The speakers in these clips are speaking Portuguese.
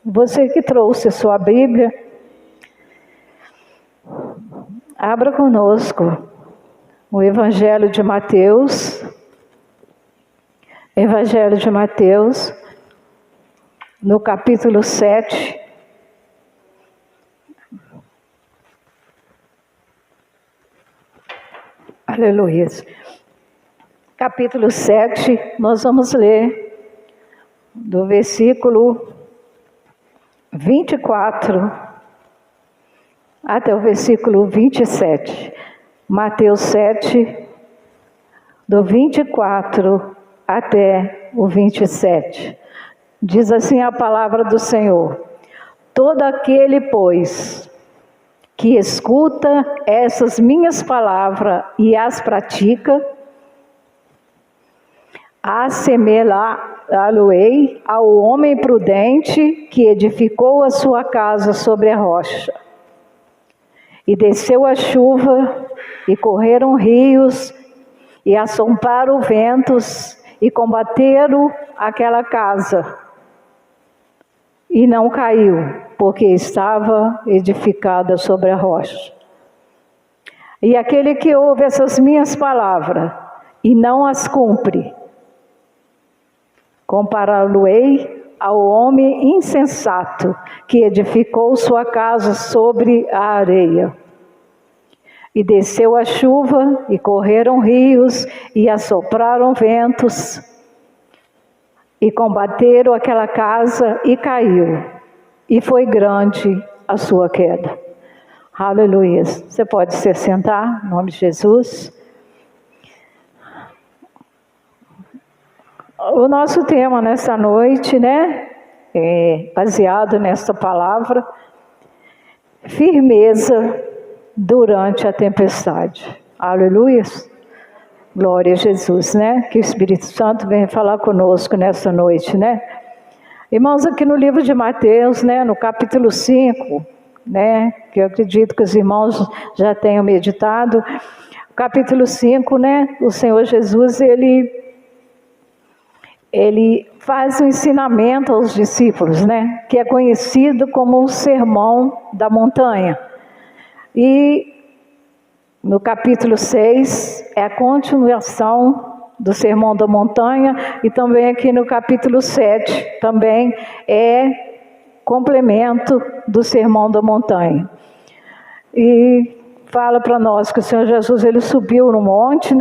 Você que trouxe a sua Bíblia, abra conosco o Evangelho de Mateus. Evangelho de Mateus, no capítulo 7. Aleluia. Capítulo 7, nós vamos ler do versículo 24 até o versículo 27. Mateus 7, do 24 até o 27. Diz assim a palavra do Senhor: todo aquele, pois, que escuta essas minhas palavras e as pratica, assemelhá-lo-ei ao homem prudente que edificou a sua casa sobre a rocha. E desceu a chuva, e correram rios, e assomparam ventos, e combateram aquela casa. E não caiu, porque estava edificada sobre a rocha. E aquele que ouve essas minhas palavras e não as cumpre, compará-lo-ei ao homem insensato que edificou sua casa sobre a areia. E desceu a chuva, e correram rios, e assopraram ventos, e combateram aquela casa, e caiu, e foi grande a sua queda. Aleluia. Você pode se sentar, em nome de Jesus. O nosso tema nessa noite, é baseado nesta palavra: firmeza durante a tempestade. Aleluia. Glória a Jesus, Que o Espírito Santo venha falar conosco nessa noite, Irmãos, aqui no livro de Mateus, no capítulo 5, que eu acredito que os irmãos já tenham meditado. Capítulo 5, o Senhor Jesus, ele faz um ensinamento aos discípulos, que é conhecido como o Sermão da Montanha. E no capítulo 6 é a continuação do Sermão da Montanha, e também aqui no capítulo 7 também é complemento do Sermão da Montanha. E fala para nós que o Senhor Jesus, ele subiu no monte,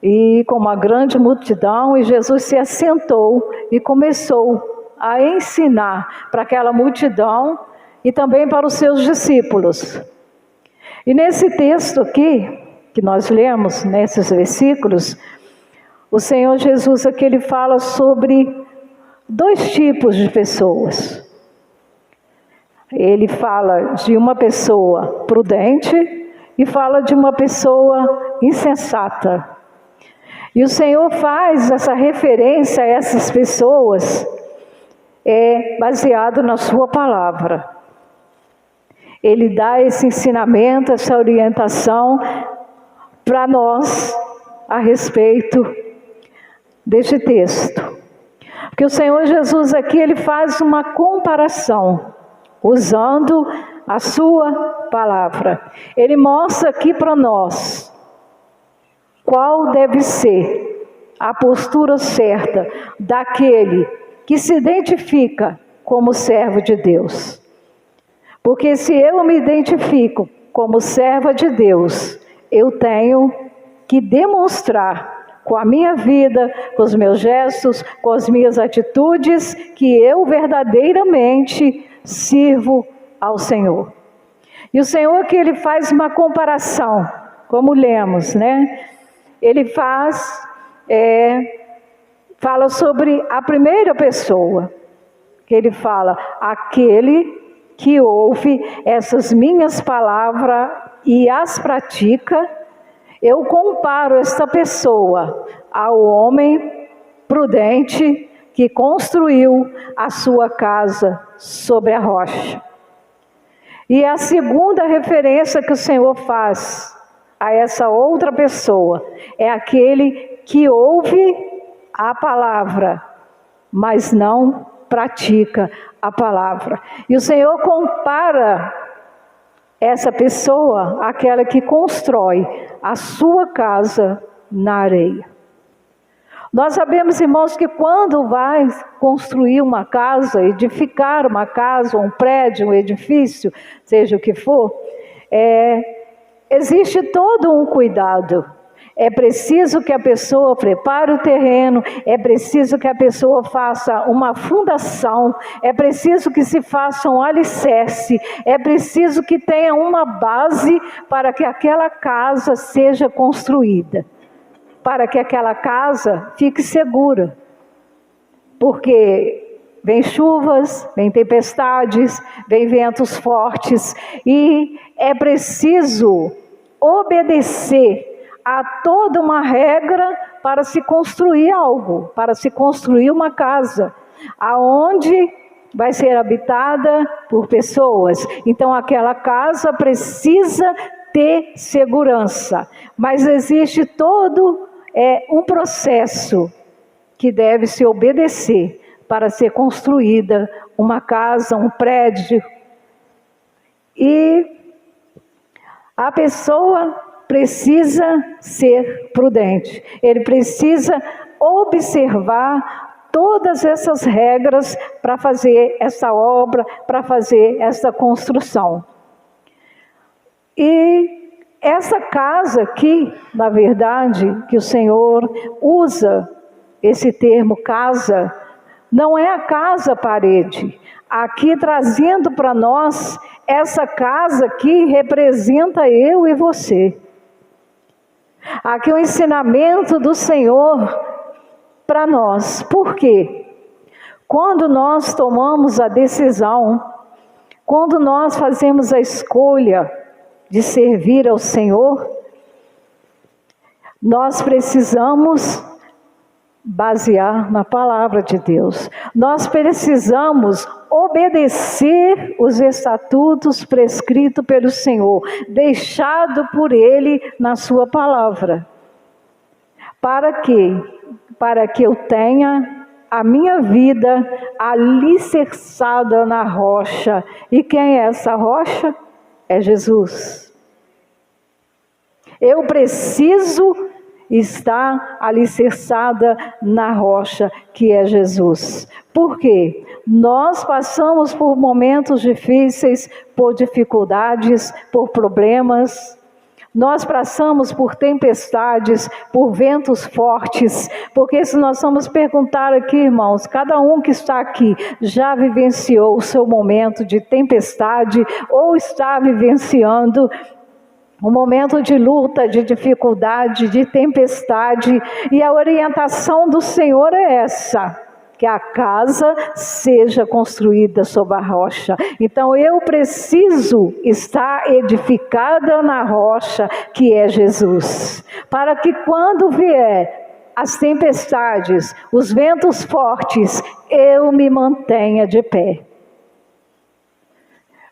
e com uma grande multidão, e Jesus se assentou e começou a ensinar para aquela multidão e também para os seus discípulos. E nesse texto aqui, que nós lemos, nesses versículos, o Senhor Jesus aqui, ele fala sobre dois tipos de pessoas. Ele fala de uma pessoa prudente e fala de uma pessoa insensata. E o Senhor faz essa referência a essas pessoas baseado na sua palavra. Ele dá esse ensinamento, essa orientação para nós a respeito deste texto. Porque o Senhor Jesus aqui, ele faz uma comparação, usando a sua palavra. Ele mostra aqui para nós qual deve ser a postura certa daquele que se identifica como servo de Deus. Porque se eu me identifico como serva de Deus, eu tenho que demonstrar com a minha vida, com os meus gestos, com as minhas atitudes, que eu verdadeiramente sirvo ao Senhor. E o Senhor aqui, ele faz uma comparação, como lemos, Ele fala sobre a primeira pessoa, que ele fala: aquele que ouve essas minhas palavras e as pratica. Eu comparo esta pessoa ao homem prudente que construiu a sua casa sobre a rocha. E a segunda referência que o Senhor faz a essa outra pessoa é aquele que ouve a palavra, mas não pratica a palavra. E o Senhor compara essa pessoa àquela que constrói a sua casa na areia. Nós sabemos, irmãos, que quando vai construir uma casa, edificar uma casa, um prédio, um edifício, seja o que for, existe todo um cuidado. É preciso que a pessoa prepare o terreno, é preciso que a pessoa faça uma fundação, é preciso que se faça um alicerce, é preciso que tenha uma base para que aquela casa seja construída, para que aquela casa fique segura. Porque vem chuvas, vem tempestades, vem ventos fortes e é preciso obedecer a toda uma regra para se construir algo, para se construir uma casa, aonde vai ser habitada por pessoas. Então aquela casa precisa ter segurança, mas existe todo um processo que deve se obedecer para ser construída uma casa, um prédio. E a pessoa precisa ser prudente, ele precisa observar todas essas regras para fazer essa obra, para fazer essa construção. E essa casa aqui, na verdade, que o Senhor usa esse termo casa, não é a casa parede. Aqui trazendo para nós, essa casa aqui representa eu e você. Aqui é o ensinamento do Senhor para nós. Por quê? Quando nós tomamos a decisão, quando nós fazemos a escolha de servir ao Senhor, nós precisamos basear na palavra de Deus. Nós precisamos obedecer os estatutos prescritos pelo Senhor, deixado por Ele na sua palavra. Para quê? Para que eu tenha a minha vida alicerçada na rocha. E quem é essa rocha? É Jesus. Eu preciso estar alicerçada na rocha que é Jesus. Por quê? Nós passamos por momentos difíceis, por dificuldades, por problemas. Nós passamos por tempestades, por ventos fortes, porque se nós vamos perguntar aqui, irmãos, cada um que está aqui já vivenciou o seu momento de tempestade ou está vivenciando um momento de luta, de dificuldade, de tempestade, e a orientação do Senhor é essa: que a casa seja construída sobre a rocha. Então eu preciso estar edificada na rocha que é Jesus, para que quando vier as tempestades, os ventos fortes, eu me mantenha de pé.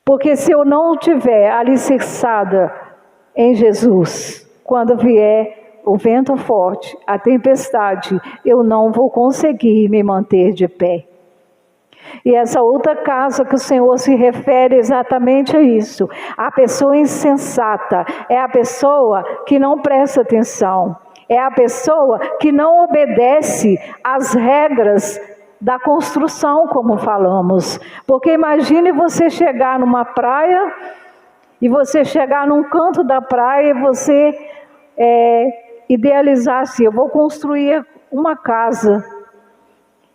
Porque se eu não estiver alicerçada em Jesus, quando vier o vento forte, a tempestade, eu não vou conseguir me manter de pé. E essa outra casa que o Senhor se refere exatamente a isso. A pessoa insensata é a pessoa que não presta atenção, é a pessoa que não obedece às regras da construção, como falamos. Porque imagine você chegar numa praia, e você chegar num canto da praia e você idealizar assim: eu vou construir uma casa.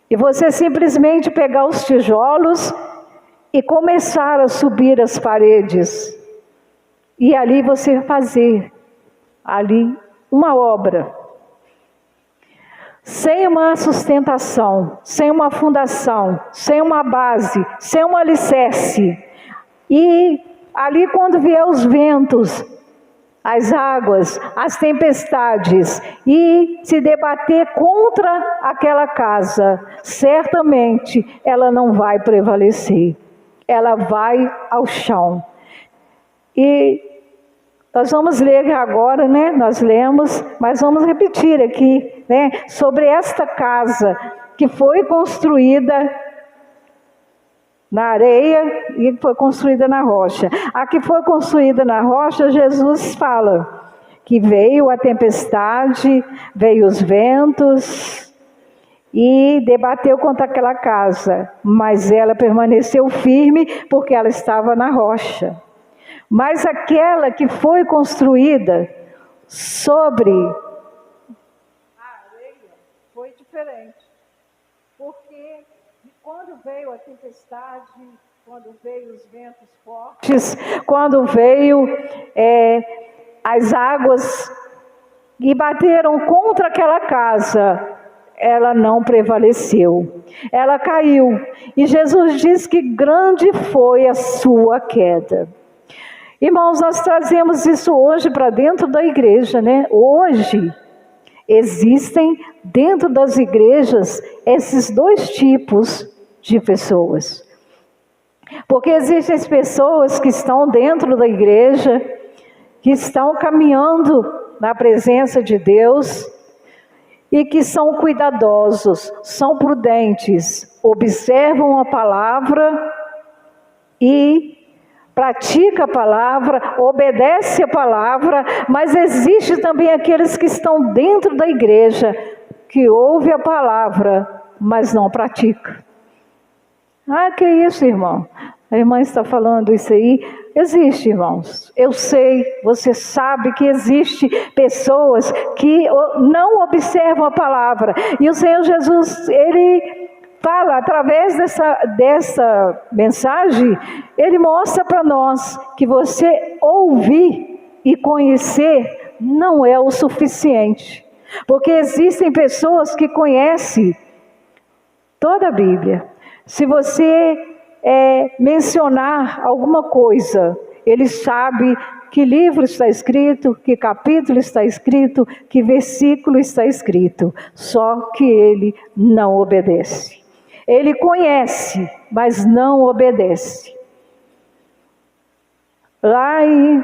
E você simplesmente pegar os tijolos e começar a subir as paredes. E ali você fazer ali uma obra. Sem uma sustentação, sem uma fundação, sem uma base, sem um alicerce. E ali quando vier os ventos, as águas, as tempestades, e se debater contra aquela casa, certamente ela não vai prevalecer, ela vai ao chão. E nós vamos ler agora, né? Nós lemos, mas vamos repetir aqui, né? Sobre esta casa que foi construída na areia e foi construída na rocha. A que foi construída na rocha, Jesus fala que veio a tempestade, veio os ventos e debateu contra aquela casa, mas ela permaneceu firme porque ela estava na rocha. Mas aquela que foi construída sobre a areia foi diferente, porque quando veio a tempestade, quando veio os ventos fortes, quando veio as águas e bateram contra aquela casa, ela não prevaleceu, ela caiu. E Jesus diz que grande foi a sua queda. Irmãos, nós trazemos isso hoje para dentro da igreja, né? Hoje existem dentro das igrejas esses dois tipos de pessoas. Porque existem as pessoas que estão dentro da igreja, que estão caminhando na presença de Deus e que são cuidadosos, são prudentes, observam a palavra e pratica a palavra, obedece a palavra, mas existe também aqueles que estão dentro da igreja, que ouvem a palavra, mas não pratica. Ah, que isso, irmão? A irmã está falando isso aí. Existe, irmãos. Eu sei, você sabe que existe pessoas que não observam a palavra. E o Senhor Jesus, Ele fala, através dessa mensagem, Ele mostra para nós que você ouvir e conhecer não é o suficiente. Porque existem pessoas que conhecem toda a Bíblia. Se você mencionar alguma coisa, ele sabe que livro está escrito, que capítulo está escrito, que versículo está escrito, só que ele não obedece. Ele conhece, mas não obedece. Lá em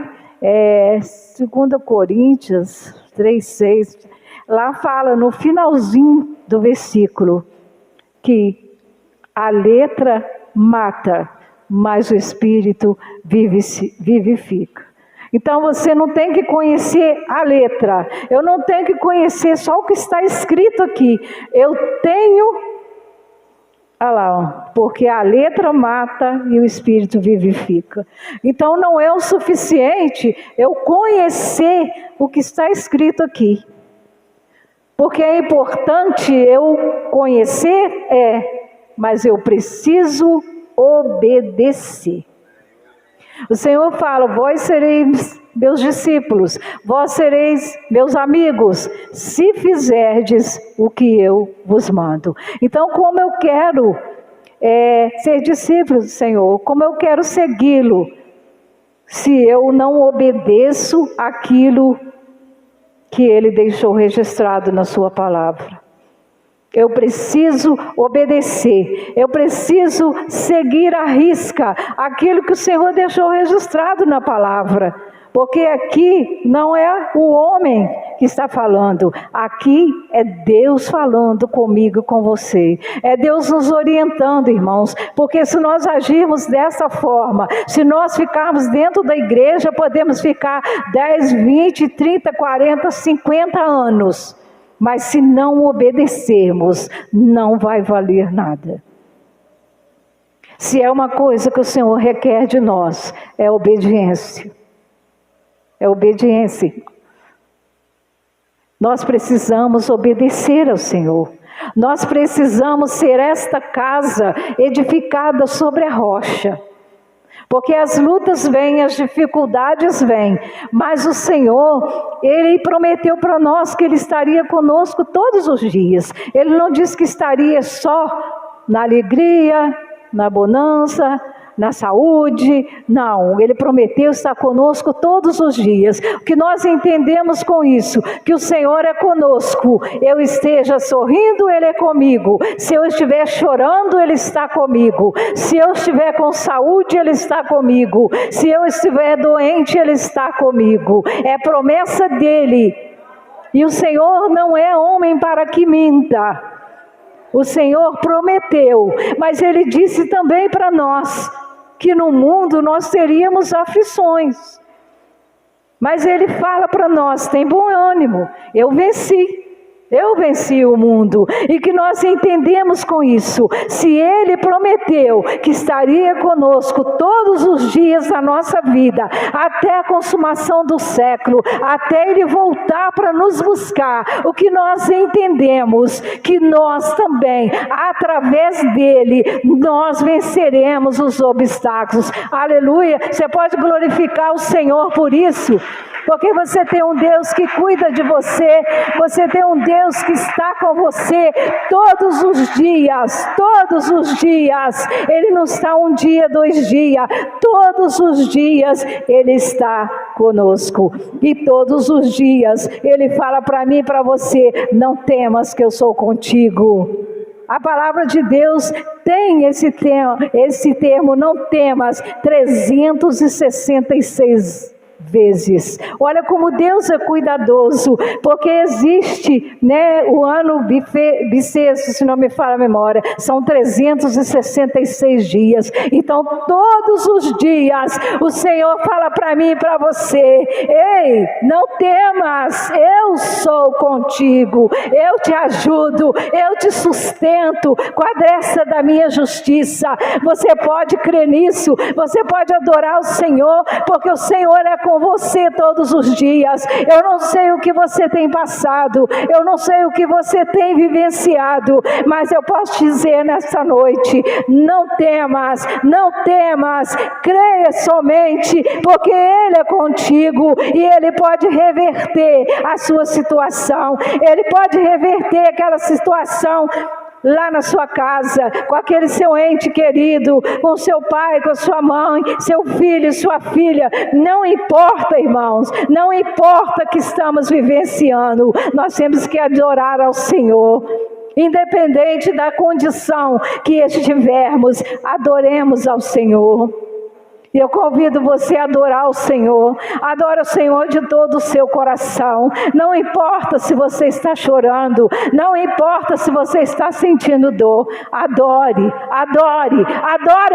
2 Coríntios 3,6, lá fala no finalzinho do versículo, que a letra mata, mas o Espírito vivifica. Então você não tem que conhecer a letra, eu não tenho que conhecer só o que está escrito aqui, eu tenho, olha lá, porque a letra mata e o Espírito vivifica. Então não é o suficiente eu conhecer o que está escrito aqui, porque é importante eu conhecer, mas eu preciso obedecer. O Senhor fala, vós sereis meus discípulos, vós sereis meus amigos, se fizerdes o que eu vos mando. Então, como eu quero ser discípulo do Senhor, como eu quero segui-lo, se eu não obedeço aquilo que Ele deixou registrado na sua palavra? Eu preciso obedecer, eu preciso seguir à risca aquilo que o Senhor deixou registrado na palavra, porque aqui não é o homem que está falando, aqui é Deus falando comigo, com você, é Deus nos orientando, irmãos, porque se nós agirmos dessa forma, se nós ficarmos dentro da igreja, podemos ficar 10, 20, 30, 40, 50 anos, mas se não obedecermos, não vai valer nada. Se é uma coisa que o Senhor requer de nós, é obediência. É obediência. Nós precisamos obedecer ao Senhor. Nós precisamos ser esta casa edificada sobre a rocha. Porque as lutas vêm, as dificuldades vêm, mas o Senhor, Ele prometeu para nós que Ele estaria conosco todos os dias. Ele não disse que estaria só na alegria, na bonança, na saúde, não, Ele prometeu estar conosco todos os dias. O que nós entendemos com isso? Que o Senhor é conosco, eu esteja sorrindo, Ele é comigo, se eu estiver chorando, Ele está comigo, se eu estiver com saúde, Ele está comigo, se eu estiver doente, Ele está comigo, é promessa dEle, e o Senhor não é homem para que minta. O Senhor prometeu, mas Ele disse também para nós que no mundo nós teríamos aflições. Mas Ele fala para nós, tem bom ânimo, eu venci o mundo, e que nós entendemos com isso, se Ele prometeu que estaria conosco todos os dias da nossa vida, até a consumação do século, até Ele voltar para nos buscar, o que nós entendemos, que nós também, através dEle, nós venceremos os obstáculos. Aleluia! Você pode glorificar o Senhor por isso, porque você tem um Deus que cuida de você, você tem um Deus que está com você todos os dias, Ele não está um dia, 2 dias, todos os dias Ele está conosco, e todos os dias Ele fala para mim e para você, não temas que eu sou contigo. A palavra de Deus tem esse termo, não temas, 366 vezes. Olha como Deus é cuidadoso, porque existe, o ano bissexto, se não me falha a memória, são 366 dias. Então todos os dias o Senhor fala para mim e para você, ei, não temas, eu sou contigo, eu te ajudo, eu te sustento com a destra da minha justiça. Você pode crer nisso, você pode adorar o Senhor, porque o Senhor é com você todos os dias. Eu não sei o que você tem passado, eu não sei o que você tem vivenciado, mas eu posso te dizer nesta noite, não temas, creia somente, porque Ele é contigo, e Ele pode reverter a sua situação, Ele pode reverter aquela situação lá na sua casa, com aquele seu ente querido, com seu pai, com sua mãe, seu filho, sua filha. Não importa, irmãos, não importa que estamos vivenciando, nós temos que adorar ao Senhor. Independente da condição que estivermos, adoremos ao Senhor. E eu convido você a adorar o Senhor. Adora o Senhor de todo o seu coração. Não importa se você está chorando, não importa se você está sentindo dor. Adore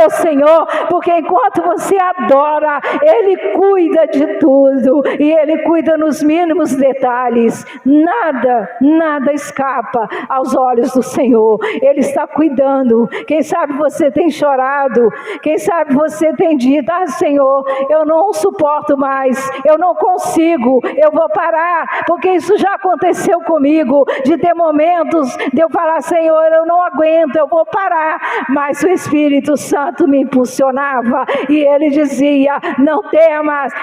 ao Senhor, porque enquanto você adora, Ele cuida de tudo, e Ele cuida nos mínimos detalhes. Nada escapa aos olhos do Senhor. Ele está cuidando. Quem sabe você tem chorado, quem sabe você tem dito, Senhor, eu não suporto mais, eu não consigo, eu vou parar, porque isso já aconteceu comigo, de ter momentos de eu falar, Senhor, eu não aguento, eu vou parar, mas o Espírito Santo me impulsionava, e Ele dizia, não temas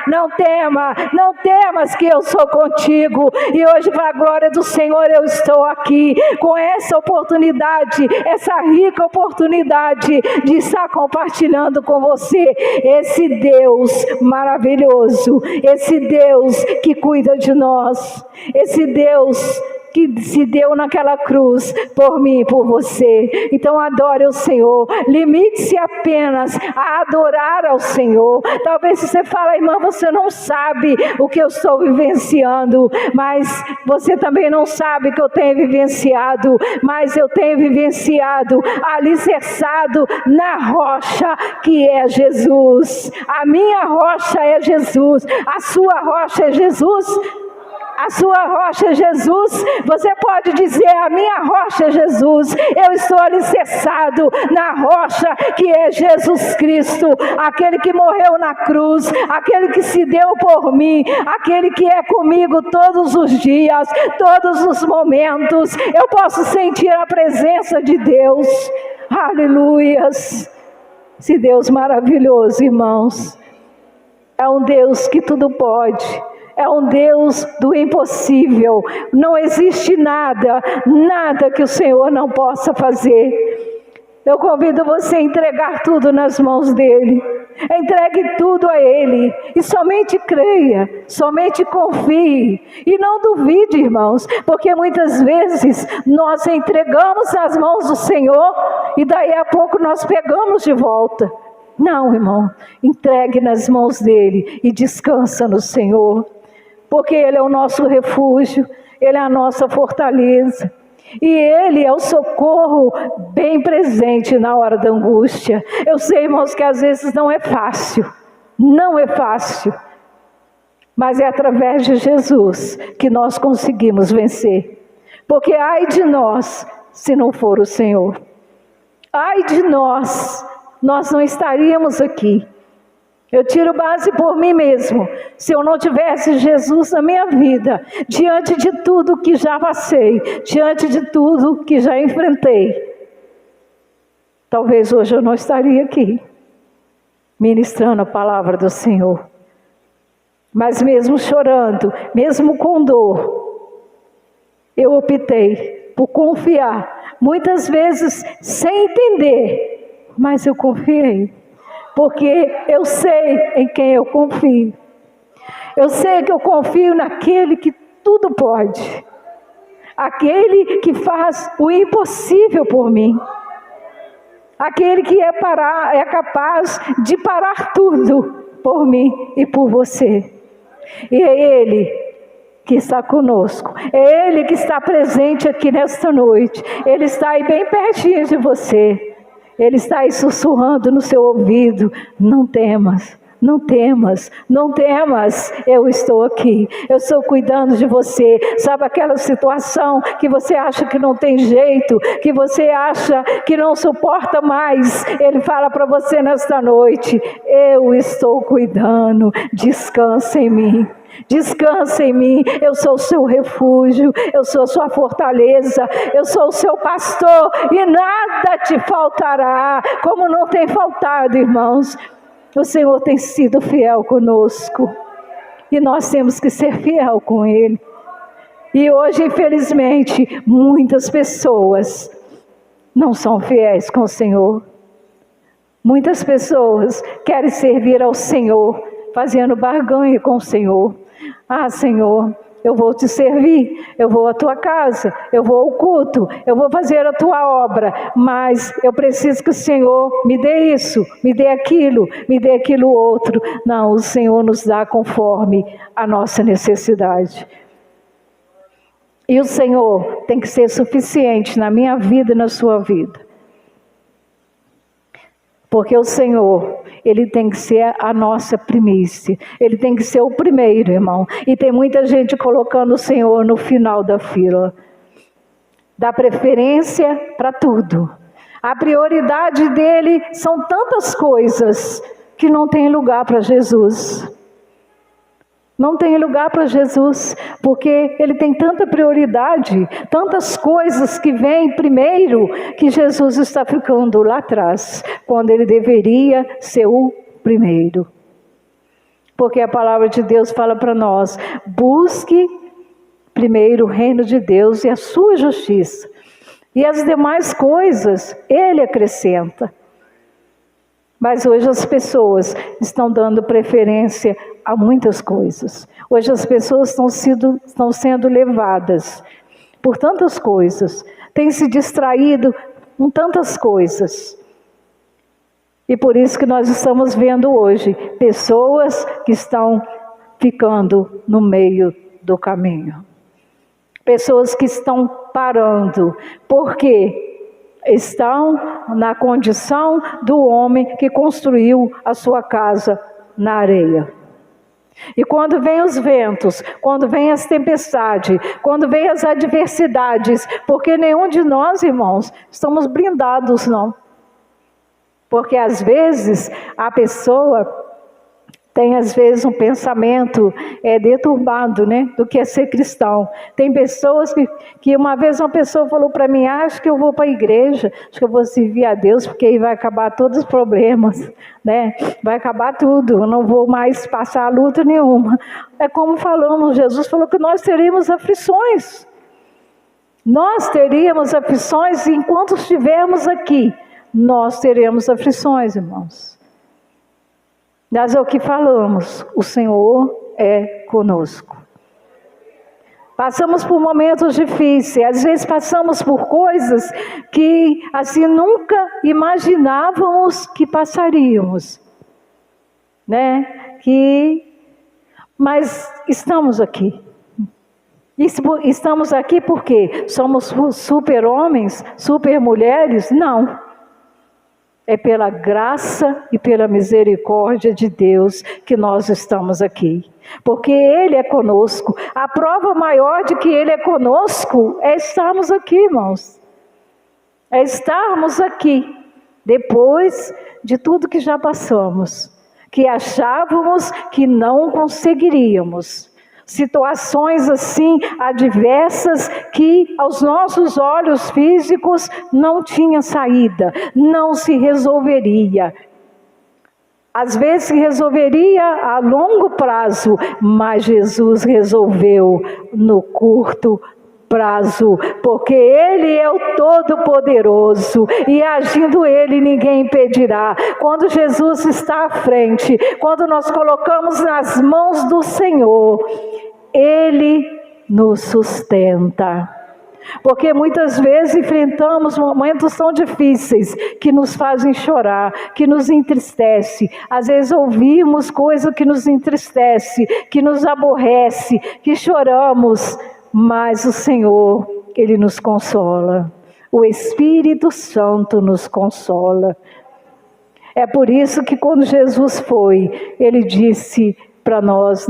que eu sou contigo. E hoje, para a glória do Senhor, eu estou aqui, com essa oportunidade, essa rica oportunidade de estar compartilhando com você esse Deus maravilhoso, esse Deus que cuida de nós, esse Deus que se deu naquela cruz por mim e por você. Então adore o Senhor, limite-se apenas a adorar ao Senhor. Talvez você fale, irmã, você não sabe o que eu estou vivenciando, mas você também não sabe o que eu tenho vivenciado, mas eu tenho vivenciado alicerçado na rocha que é Jesus. A minha rocha é Jesus, a sua rocha é Jesus. A sua rocha é Jesus. Você pode dizer, a minha rocha é Jesus. Eu estou alicerçado na rocha que é Jesus Cristo, aquele que morreu na cruz, aquele que se deu por mim, aquele que é comigo todos os dias, todos os momentos. Eu posso sentir a presença de Deus. Aleluias. Esse Deus maravilhoso, irmãos, é um Deus que tudo pode. É um Deus do impossível. Não existe nada que o Senhor não possa fazer. Eu convido você a entregar tudo nas mãos dEle. Entregue tudo a Ele. E somente creia, somente confie. E não duvide, irmãos, porque muitas vezes nós entregamos nas mãos do Senhor e daí a pouco nós pegamos de volta. Não, irmão, entregue nas mãos dEle e descansa no Senhor. Porque Ele é o nosso refúgio, Ele é a nossa fortaleza. E Ele é o socorro bem presente na hora da angústia. Eu sei, irmãos, que às vezes não é fácil. Não é fácil. Mas é através de Jesus que nós conseguimos vencer. Porque ai de nós, se não for o Senhor. Ai de nós não estaríamos aqui. Eu tiro base por mim mesmo. Se eu não tivesse Jesus na minha vida, diante de tudo que já passei, diante de tudo que já enfrentei, talvez hoje eu não estaria aqui, ministrando a palavra do Senhor. Mas mesmo chorando, mesmo com dor, eu optei por confiar. Muitas vezes sem entender, mas eu confiei. Porque eu sei em quem eu confio. Eu sei que eu confio naquele que tudo pode. Aquele que faz o impossível por mim. Aquele que é capaz de parar tudo por mim e por você. E é Ele que está conosco. É Ele que está presente aqui nesta noite. Ele está aí bem pertinho de você. Ele está aí sussurrando no seu ouvido: não temas, não temas, não temas, eu estou aqui, eu estou cuidando de você. Sabe aquela situação que você acha que não tem jeito, que você acha que não suporta mais? Ele fala para você nesta noite: eu estou cuidando, descansa em mim. Descansa em mim, eu sou o seu refúgio, eu sou a sua fortaleza, eu sou o seu pastor e nada te faltará, como não tem faltado, irmãos. O Senhor tem sido fiel conosco e nós temos que ser fiel com Ele. E hoje, infelizmente, muitas pessoas não são fiéis com o Senhor. Muitas pessoas querem servir ao Senhor, fazendo barganha com o Senhor. Ah, Senhor, eu vou te servir, eu vou à tua casa, eu vou ao culto, eu vou fazer a tua obra, mas eu preciso que o Senhor me dê isso, me dê aquilo outro. Não, o Senhor nos dá conforme a nossa necessidade. E o Senhor tem que ser suficiente na minha vida e na sua vida. Porque o Senhor, Ele tem que ser a nossa primícia. Ele tem que ser o primeiro, irmão. E tem muita gente colocando o Senhor no final da fila. Dá preferência para tudo. A prioridade dele são tantas coisas que não tem lugar para Jesus. Não tem lugar para Jesus, porque Ele tem tanta prioridade, tantas coisas que vêm primeiro, que Jesus está ficando lá atrás, quando Ele deveria ser o primeiro. Porque a palavra de Deus fala para nós: busque primeiro o reino de Deus e a sua justiça, e as demais coisas Ele acrescenta. Mas hoje as pessoas estão dando preferência a muitas coisas. Hoje as pessoas estão sendo levadas por tantas coisas, têm se distraído com tantas coisas. E por isso que nós estamos vendo hoje pessoas que estão ficando no meio do caminho. Pessoas que estão parando. Por quê? Estão na condição do homem que construiu a sua casa na areia. E quando vem os ventos, quando vem as tempestades, quando vem as adversidades, porque nenhum de nós, irmãos, estamos blindados, não. Porque às vezes a pessoa tem às vezes um pensamento deturbado, né, do que é ser cristão. Tem pessoas que uma vez uma pessoa falou para mim: acho que eu vou para a igreja, acho que eu vou servir a Deus, porque aí vai acabar todos os problemas, né? Vai acabar tudo, eu não vou mais passar luta nenhuma. É como falamos, Jesus falou que nós teríamos aflições. Nós teríamos aflições, e enquanto estivermos aqui, nós teremos aflições, irmãos. Mas é o que falamos, o Senhor é conosco. Passamos por momentos difíceis, às vezes passamos por coisas que assim nunca imaginávamos que passaríamos, né? Mas estamos aqui. Estamos aqui porque somos super-homens, super-mulheres? Não. É pela graça e pela misericórdia de Deus que nós estamos aqui. Porque Ele é conosco. A prova maior de que Ele é conosco é estarmos aqui, irmãos. É estarmos aqui, depois de tudo que já passamos, que achávamos que não conseguiríamos. Situações assim, adversas, que aos nossos olhos físicos não tinha saída, não se resolveria. Às vezes se resolveria a longo prazo, mas Jesus resolveu no curto prazo, porque Ele é o Todo-Poderoso, e agindo Ele, ninguém impedirá. Quando Jesus está à frente, quando nós colocamos nas mãos do Senhor, Ele nos sustenta. Porque muitas vezes enfrentamos momentos tão difíceis que nos fazem chorar, que nos entristece. Às vezes ouvimos coisa que nos entristece, que nos aborrece, que choramos, mas o Senhor, Ele nos consola. O Espírito Santo nos consola. É por isso que quando Jesus foi, Ele disse para nós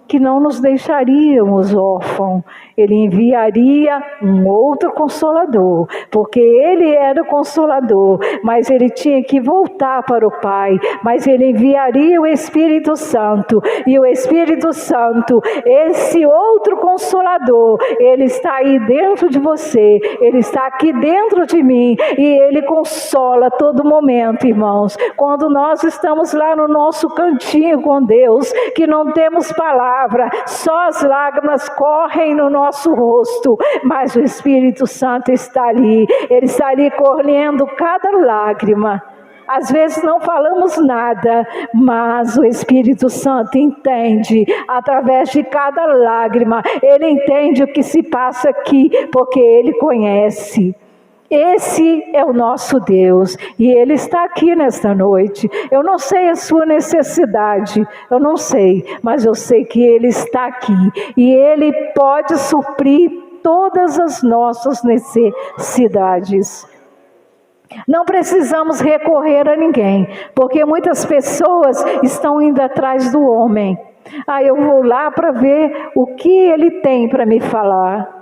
que não nos deixaríamos órfãos. Ele enviaria um outro Consolador, porque Ele era o Consolador, mas Ele tinha que voltar para o Pai, mas Ele enviaria o Espírito Santo, e o Espírito Santo, esse outro Consolador, Ele está aí dentro de você, Ele está aqui dentro de mim, e Ele consola a todo momento, irmãos. Quando nós estamos lá no nosso cantinho com Deus, que não temos palavras, só as lágrimas correm no nosso rosto, mas o Espírito Santo está ali, Ele está ali colhendo cada lágrima. Às vezes não falamos nada, mas o Espírito Santo entende, através de cada lágrima, Ele entende o que se passa aqui, porque Ele conhece. Esse é o nosso Deus, e Ele está aqui nesta noite. Eu não sei a sua necessidade, eu não sei, mas eu sei que Ele está aqui, e Ele pode suprir todas as nossas necessidades. Não precisamos recorrer a ninguém, porque muitas pessoas estão indo atrás do homem. Eu vou lá para ver o que ele tem para me falar.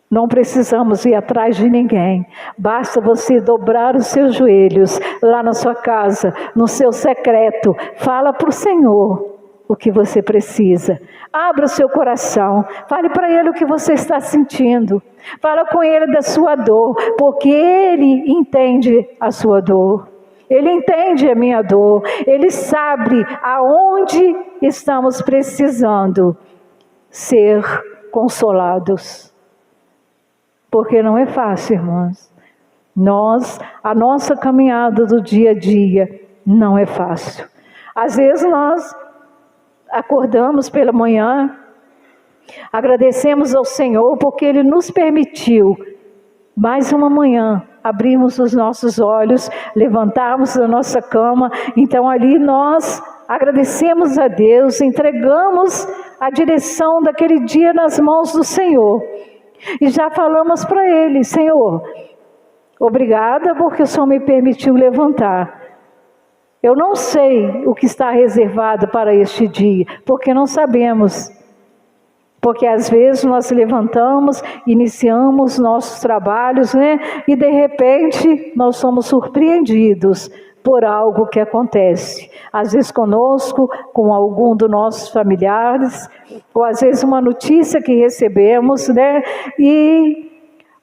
Não precisamos ir atrás de ninguém. Basta você dobrar os seus joelhos lá na sua casa, no seu secreto. Fala para o Senhor o que você precisa. Abra o seu coração. Fale para Ele o que você está sentindo. Fala com Ele da sua dor, porque Ele entende a sua dor. Ele entende a minha dor. Ele sabe aonde estamos precisando ser consolados. Porque não é fácil, irmãos. A nossa caminhada do dia a dia não é fácil. Às vezes nós acordamos pela manhã, agradecemos ao Senhor porque Ele nos permitiu mais uma manhã abrirmos os nossos olhos, levantarmos da nossa cama. Então ali nós agradecemos a Deus, entregamos a direção daquele dia nas mãos do Senhor. E já falamos para Ele: Senhor, obrigada porque o Senhor me permitiu levantar. Eu não sei o que está reservado para este dia, porque não sabemos. Porque às vezes nós levantamos, iniciamos nossos trabalhos, e de repente nós somos surpreendidos por algo que acontece. Às vezes conosco, com algum dos nossos familiares, ou às vezes uma notícia que recebemos, e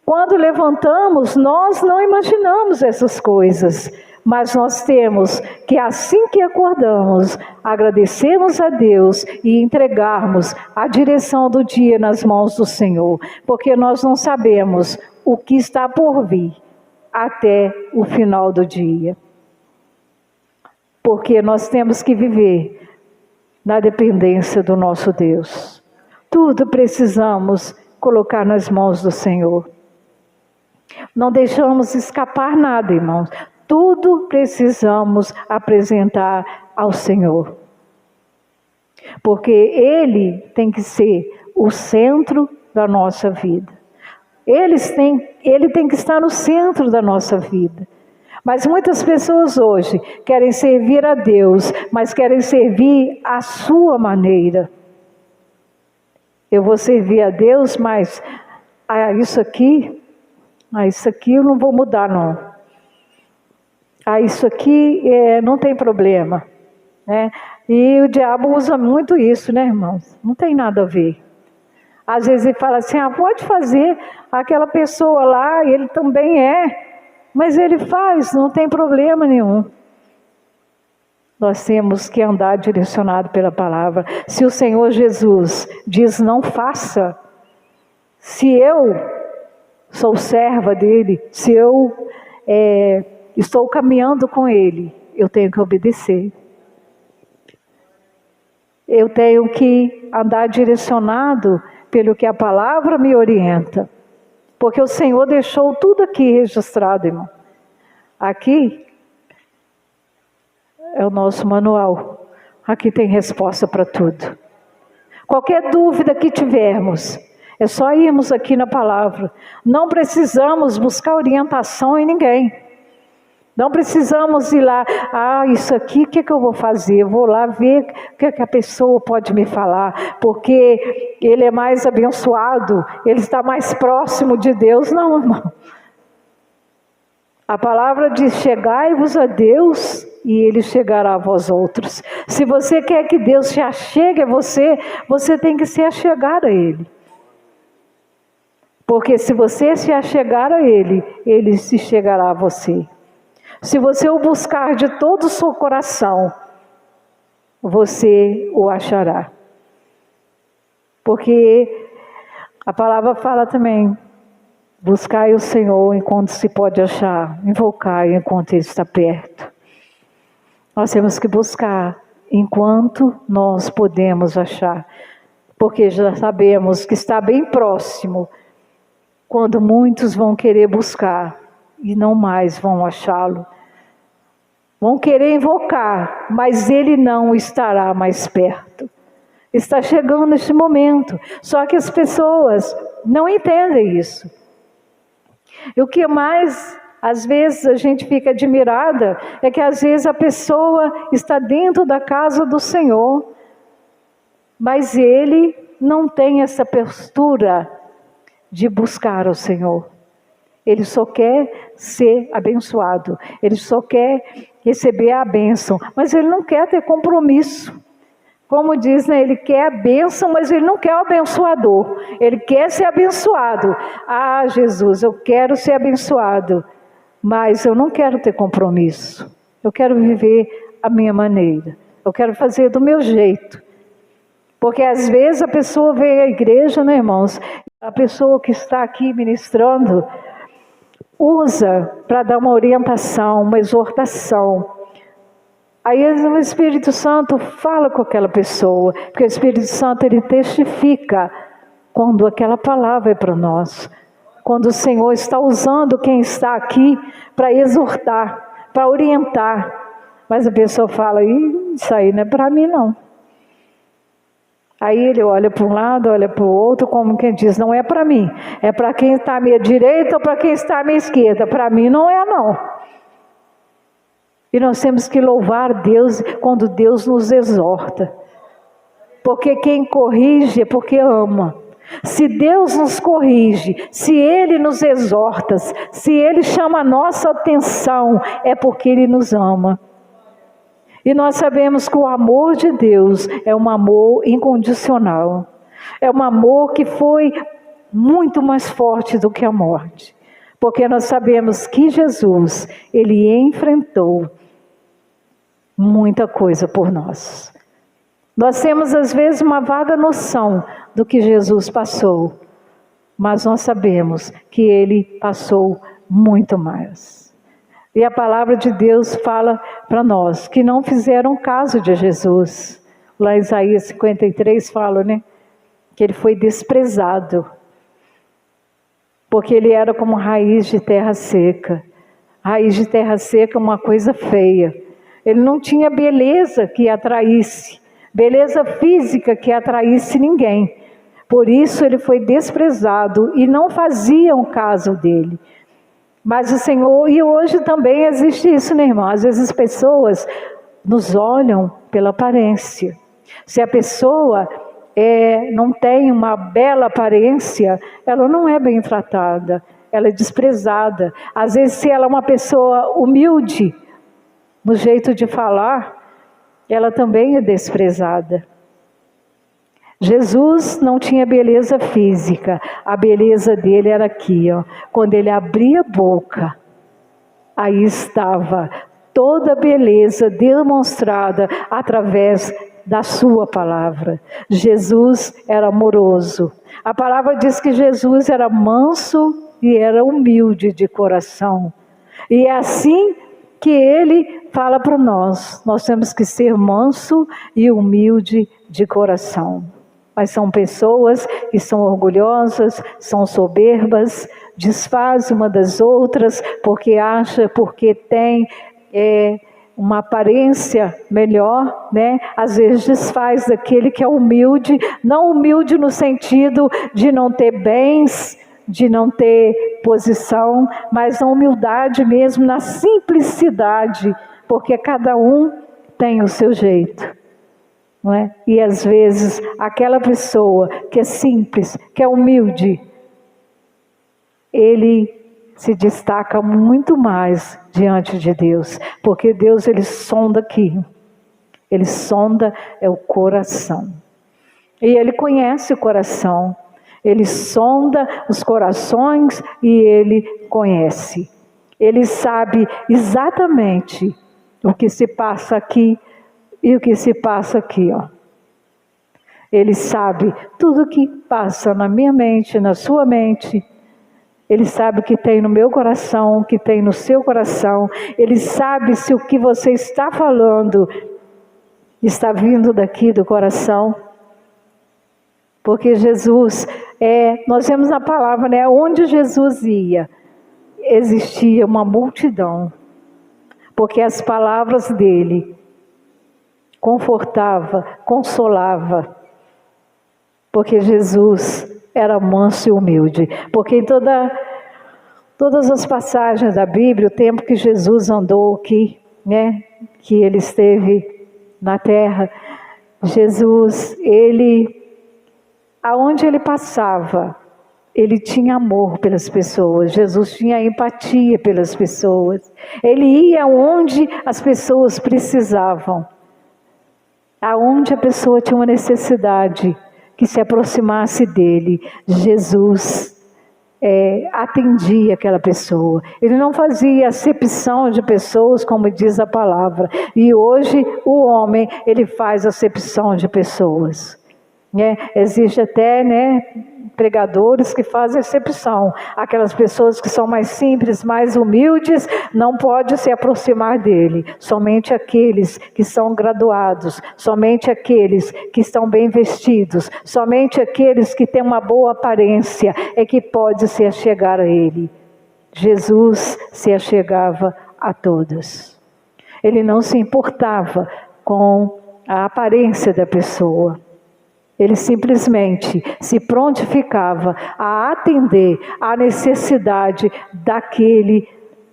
quando levantamos, nós não imaginamos essas coisas. Mas nós temos que, assim que acordamos, agradecermos a Deus e entregarmos a direção do dia nas mãos do Senhor, porque nós não sabemos o que está por vir até o final do dia. Porque nós temos que viver na dependência do nosso Deus. Tudo precisamos colocar nas mãos do Senhor. Não deixamos escapar nada, irmãos. Tudo precisamos apresentar ao Senhor. Porque Ele tem que ser o centro da nossa vida. Ele tem que estar no centro da nossa vida. Mas muitas pessoas hoje querem servir a Deus, mas querem servir à sua maneira. Eu vou servir a Deus, mas isso aqui eu não vou mudar não. Isso aqui não tem problema, né? E o diabo usa muito isso, né, irmãos? Não tem nada a ver. Às vezes ele fala assim, pode fazer, aquela pessoa lá, ele também mas ele faz, não tem problema nenhum. Nós temos que andar direcionado pela palavra. Se o Senhor Jesus diz não faça, se eu sou serva dele, se eu estou caminhando com ele, eu tenho que obedecer. Eu tenho que andar direcionado pelo que a palavra me orienta. Porque o Senhor deixou tudo aqui registrado, irmão. Aqui é o nosso manual. Aqui tem resposta para tudo. Qualquer dúvida que tivermos, é só irmos aqui na palavra. Não precisamos buscar orientação em ninguém. Não precisamos ir lá, isso aqui, o que eu vou fazer? Eu vou lá ver o que a pessoa pode me falar, porque ele é mais abençoado, ele está mais próximo de Deus. Não, irmão. A palavra diz, chegai-vos a Deus e Ele chegará a vós outros. Se você quer que Deus se achegue a você, você tem que se achegar a Ele. Porque se você se achegar a Ele, Ele se chegará a você. Se você o buscar de todo o seu coração, você o achará. Porque a palavra fala também, buscai o Senhor enquanto se pode achar, invocai enquanto Ele está perto. Nós temos que buscar enquanto nós podemos achar, porque já sabemos que está bem próximo, quando muitos vão querer buscar e não mais vão achá-lo. Vão querer invocar, mas Ele não estará mais perto. Está chegando neste momento, só que as pessoas não entendem isso. E o que mais, às vezes, a gente fica admirada, é que às vezes a pessoa está dentro da casa do Senhor, mas ele não tem essa postura de buscar o Senhor. Ele só quer ser abençoado, ele só quer receber a bênção, mas ele não quer ter compromisso. Como diz, né? Ele quer a bênção, mas ele não quer o abençoador. Ele quer ser abençoado. Jesus, eu quero ser abençoado, mas eu não quero ter compromisso. Eu quero viver a minha maneira. Eu quero fazer do meu jeito. Porque às vezes a pessoa vem à igreja, né, irmãos? A pessoa que está aqui ministrando usa para dar uma orientação, uma exortação. Aí o Espírito Santo fala com aquela pessoa, porque o Espírito Santo ele testifica quando aquela palavra é para nós. Quando o Senhor está usando quem está aqui para exortar, para orientar. Mas a pessoa fala, isso aí não é para mim não. Aí ele olha para um lado, olha para o outro, como quem diz, não é para mim. É para quem está à minha direita ou para quem está à minha esquerda. Para mim não é não. E nós temos que louvar Deus quando Deus nos exorta. Porque quem corrige é porque ama. Se Deus nos corrige, se Ele nos exorta, se Ele chama a nossa atenção, é porque Ele nos ama. E nós sabemos que o amor de Deus é um amor incondicional. É um amor que foi muito mais forte do que a morte. Porque nós sabemos que Jesus, Ele enfrentou muita coisa por nós. Nós temos às vezes uma vaga noção do que Jesus passou, mas nós sabemos que Ele passou muito mais. E a palavra de Deus fala para nós que não fizeram caso de Jesus. Lá em Isaías 53 fala, né? Que Ele foi desprezado, porque Ele era como raiz de terra seca. Raiz de terra seca é uma coisa feia. Ele não tinha beleza que atraísse, beleza física que atraísse ninguém. Por isso ele foi desprezado e não faziam caso dele. Mas o Senhor, e hoje também existe isso, né, irmão? Às vezes as pessoas nos olham pela aparência. Se a pessoa não tem uma bela aparência, ela não é bem tratada, ela é desprezada. Às vezes, se ela é uma pessoa humilde, no jeito de falar, ela também é desprezada. Jesus não tinha beleza física, a beleza dele era aqui, ó. Quando ele abria a boca, aí estava toda a beleza demonstrada através da sua palavra. Jesus era amoroso. A palavra diz que Jesus era manso e era humilde de coração. E é assim que ele fala para nós. Nós temos que ser manso e humilde de coração. Mas são pessoas que são orgulhosas, são soberbas, desfazem uma das outras porque tem uma aparência melhor, né? Às vezes desfaz daquele que é humilde, não humilde no sentido de não ter bens, de não ter posição, mas na humildade mesmo, na simplicidade, porque cada um tem o seu jeito. Não é? E às vezes aquela pessoa que é simples, que é humilde, ele se destaca muito mais diante de Deus, porque Deus ele sonda aqui, ele sonda o coração, e ele conhece o coração, ele sonda os corações e ele conhece, ele sabe exatamente o que se passa aqui e o que se passa aqui, ó. Ele sabe tudo o que passa na minha mente, na sua mente. Ele sabe o que tem no meu coração, o que tem no seu coração. Ele sabe se o que você está falando está vindo daqui do coração. Porque Jesus, nós vemos na palavra, né? Onde Jesus ia, existia uma multidão. Porque as palavras dele confortava, consolava, porque Jesus era manso e humilde, porque em todas as passagens da Bíblia, o tempo que Jesus andou aqui, né, que ele esteve na terra, Jesus, aonde ele passava, ele tinha amor pelas pessoas, Jesus tinha empatia pelas pessoas, ele ia onde as pessoas precisavam, aonde a pessoa tinha uma necessidade que se aproximasse dele, Jesus atendia aquela pessoa. Ele não fazia acepção de pessoas, como diz a palavra. E hoje o homem, ele faz acepção de pessoas. Existe até, pregadores que fazem exceção. Aquelas pessoas que são mais simples, mais humildes, não pode se aproximar dele. Somente aqueles que são graduados, somente aqueles que estão bem vestidos, somente aqueles que têm uma boa aparência é que pode se achegar a ele. Jesus se achegava a todos. Ele não se importava com a aparência da pessoa. Ele simplesmente se prontificava a atender à necessidade daquele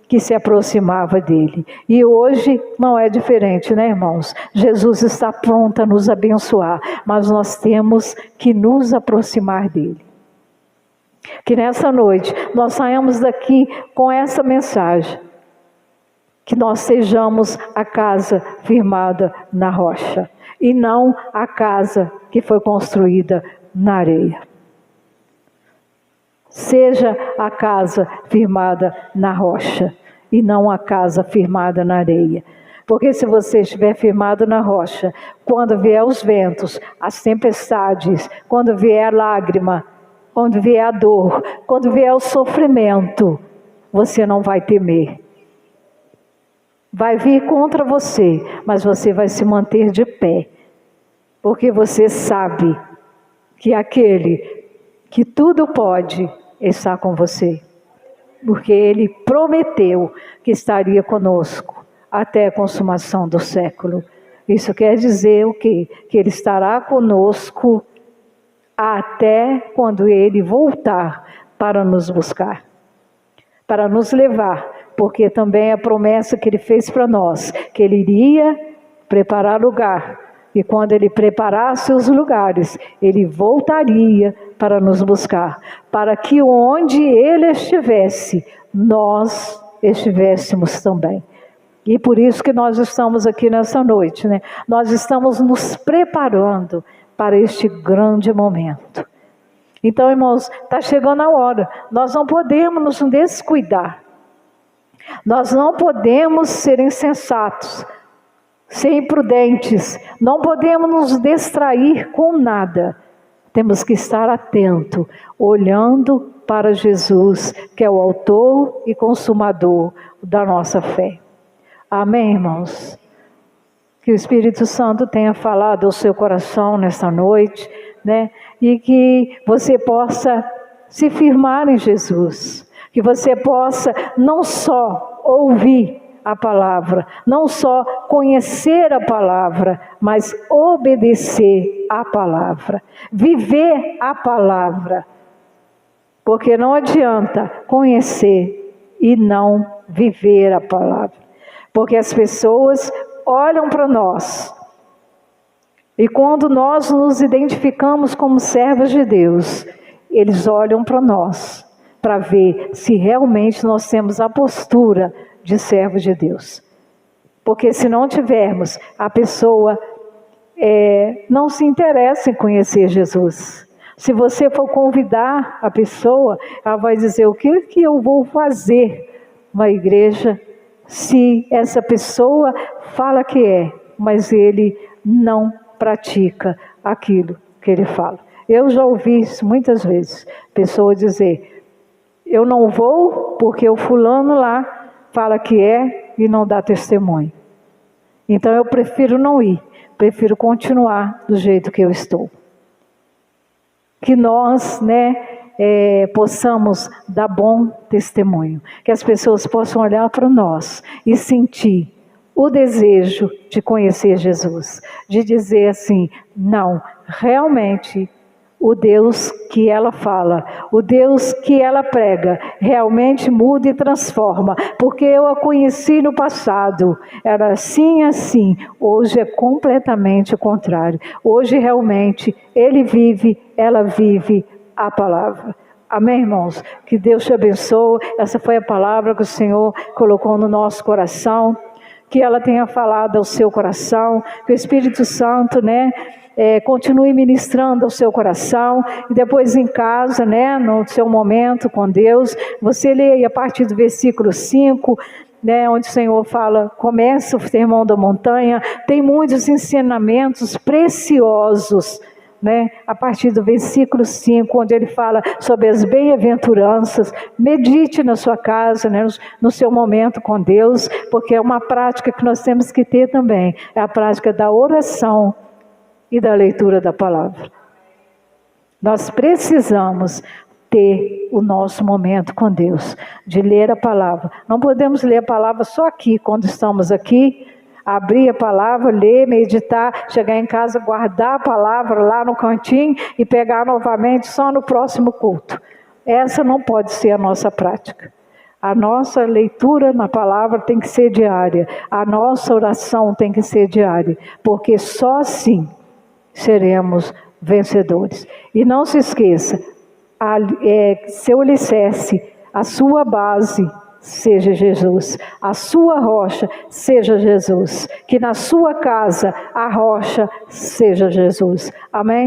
que se aproximava dele. E hoje não é diferente, né, irmãos? Jesus está pronto a nos abençoar, mas nós temos que nos aproximar dele. Que nessa noite nós saímos daqui com essa mensagem. Que nós sejamos a casa firmada na rocha e não a casa que foi construída na areia. Seja a casa firmada na rocha e não a casa firmada na areia. Porque se você estiver firmado na rocha, quando vier os ventos, as tempestades, quando vier a lágrima, quando vier a dor, quando vier o sofrimento, você não vai temer. Vai vir contra você, mas você vai se manter de pé. Porque você sabe que aquele que tudo pode está com você. Porque ele prometeu que estaria conosco até a consumação do século. Isso quer dizer o quê? Que ele estará conosco até quando Ele voltar para nos buscar, para nos levar, porque também é a promessa que Ele fez para nós, que Ele iria preparar lugar, e quando Ele preparasse os lugares, Ele voltaria para nos buscar, para que onde Ele estivesse, nós estivéssemos também. E por isso que nós estamos aqui nessa noite, né? Nós estamos nos preparando para este grande momento. Então, irmãos, está chegando a hora. Nós não podemos nos descuidar. Nós não podemos ser insensatos, ser imprudentes. Não podemos nos distrair com nada. Temos que estar atento, olhando para Jesus, que é o autor e consumador da nossa fé. Amém, irmãos? Que o Espírito Santo tenha falado ao seu coração nesta noite, né? E que você possa se firmar em Jesus. Que você possa não só ouvir a palavra, não só conhecer a palavra, mas obedecer a palavra. Viver a palavra. Porque não adianta conhecer e não viver a palavra. Porque as pessoas olham para nós. E quando nós nos identificamos como servos de Deus, eles olham para nós, para ver se realmente nós temos a postura de servos de Deus. Porque se não tivermos, a pessoa não se interessa em conhecer Jesus. Se você for convidar a pessoa, ela vai dizer: o que eu vou fazer na igreja se essa pessoa fala que é, mas ele não pratica aquilo que ele fala? Eu já ouvi isso muitas vezes, pessoa dizer: eu não vou porque o fulano lá fala que é e não dá testemunho. Então eu prefiro não ir, prefiro continuar do jeito que eu estou. Que nós, possamos dar bom testemunho, que as pessoas possam olhar para nós e sentir o desejo de conhecer Jesus, de dizer assim: não, realmente o Deus que ela fala, o Deus que ela prega, realmente muda e transforma, porque eu a conheci no passado, era assim, assim, hoje é completamente o contrário. Hoje realmente ele vive, ela vive a palavra. Amém, irmãos? Que Deus te abençoe. Essa foi a palavra que o Senhor colocou no nosso coração, que ela tenha falado ao seu coração, que o Espírito Santo, continue ministrando ao seu coração, e depois em casa, no seu momento com Deus, você leia a partir do versículo 5, onde o Senhor fala, começa o sermão da montanha, tem muitos ensinamentos preciosos, a partir do versículo 5, onde ele fala sobre as bem-aventuranças. Medite na sua casa, no seu momento com Deus, porque é uma prática que nós temos que ter também, é a prática da oração e da leitura da palavra. Nós precisamos ter o nosso momento com Deus, de ler a palavra. Não podemos ler a palavra só aqui, quando estamos aqui, abrir a palavra, ler, meditar, chegar em casa, guardar a palavra lá no cantinho e pegar novamente só no próximo culto. Essa não pode ser a nossa prática. A nossa leitura na palavra tem que ser diária. A nossa oração tem que ser diária. Porque só assim seremos vencedores. E não se esqueça, seu alicerce, a sua base seja Jesus, a sua rocha seja Jesus, que na sua casa a rocha seja Jesus. Amém?